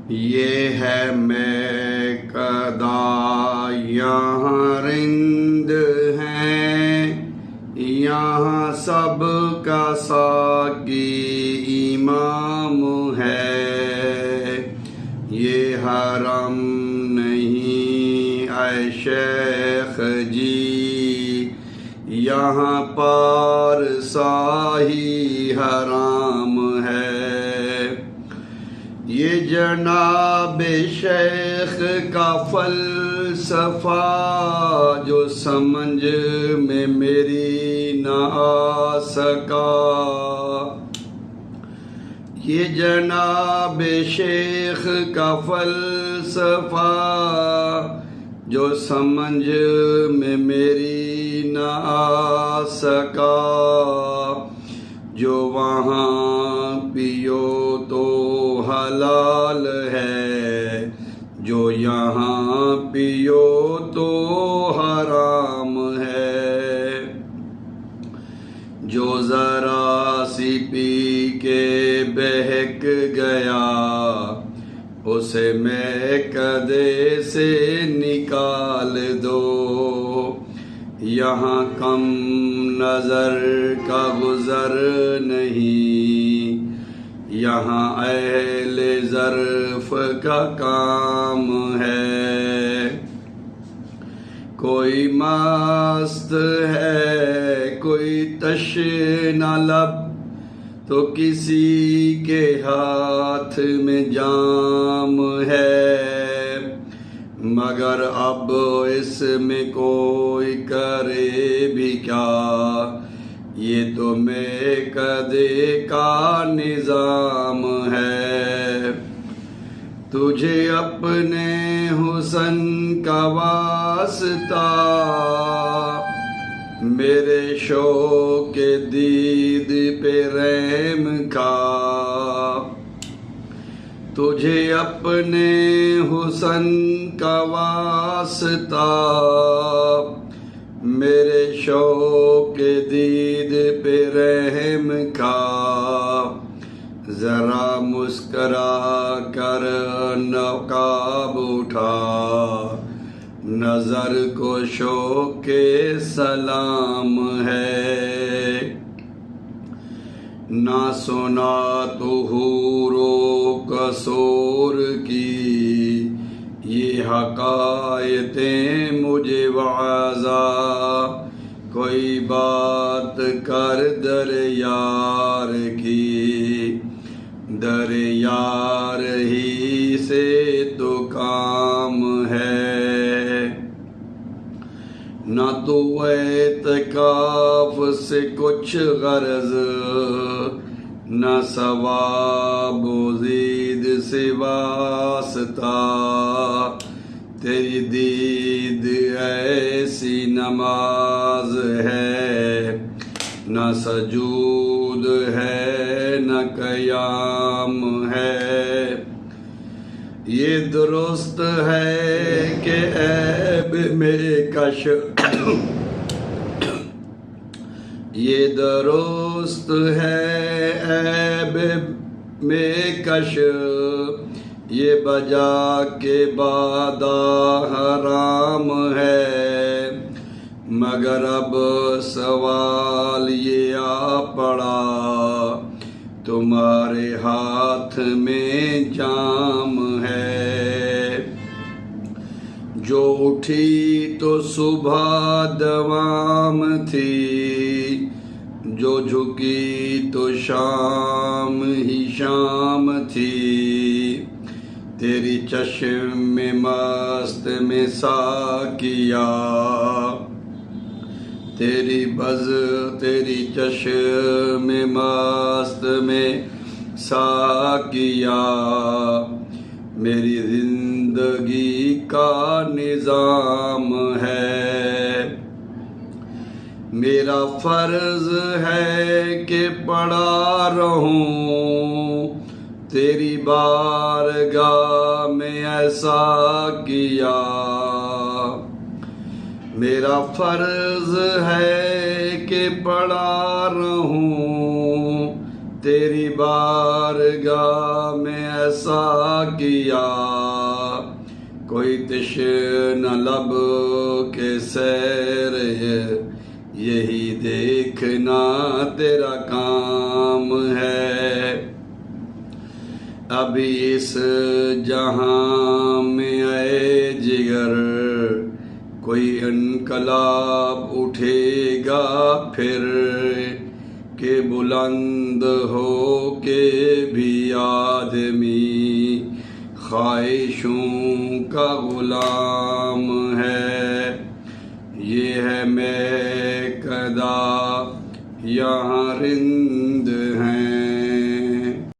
یہ ہے میں قضا یہاں رند ہیں، یہاں سب کا ساقی امام ہے۔ یہ حرم نہیں اے شیخ جی، یہاں پر ساہی حرام ہے۔ یہ جناب شیخ کا فلسفہ جو سمجھ میں میری نہ آ سکا، یہ جناب شیخ کا فلسفہ جو سمجھ میں میری نہ آ سکا، جو وہاں پیو تو حلال ہے، جو یہاں پیو تو حرام ہے۔ جو ذرا سی پی کے بہک گیا، اسے میکدے سے نکال دو۔ یہاں کم نظر کا گزر نہیں، یہاں اہل ظرف کا کام ہے۔ کوئی مست ہے کوئی تشنہ لب، تو کسی کے ہاتھ میں جام ہے، مگر اب اس میں کوئی کرے بھی کیا، یہ تو میکدے کا نظام ہے۔ تجھے اپنے حسن کا واسطہ میرے شوق دید پہ رحم کا، تجھے اپنے حسن کا واسطہ میرے شوق دید پہ رحم کا۔ ذرا مسکرا کر نقاب اٹھا، نظر کو شوق سلام ہے۔ نہ سنا تو حور و قصور کی یہ حکایتیں مجھے وعظا، کوئی بات کر در یار کی، در یار ہی سے تو کام ہے۔ نہ تو اعتکاف سے کچھ غرض، نہ ثواب و زید سے واسطہ، تیری دید ایسی نماز ہے، نہ سجود ہے نہ قیام ہے۔ یہ درست ہے کہ عیب میں کش، یہ درست ہے عیب میں کش، یہ بجا کے بادہ حرام ہے، مگر اب سوال یہ آ پڑا، تمہارے ہاتھ میں جام ہے۔ جو اٹھی تو صبح دوام تھی، جو جھکی تو شام ہی شام تھی، تیری چشم میں مست میں ساقیا، تیری بز تیری چشم میں مست میں ساقیا، میری زندگی کا نظام ہے۔ میرا فرض ہے کہ پڑا رہوں تیری بارگاہ میں ایسا کیا، میرا فرض ہے کہ پڑا رہوں تیری بارگاہ میں ایسا کیا، کوئی تشنہ لب کے سیر یہی دیکھنا تیرا کام ہے۔ ابھی اس جہاں میں اے جگر کوئی انقلاب اٹھے گا پھر، کہ بلند ہو کے بھی آدمی خواہشوں کا غلام ہے۔ یہ ہے میکدہ یہاں رند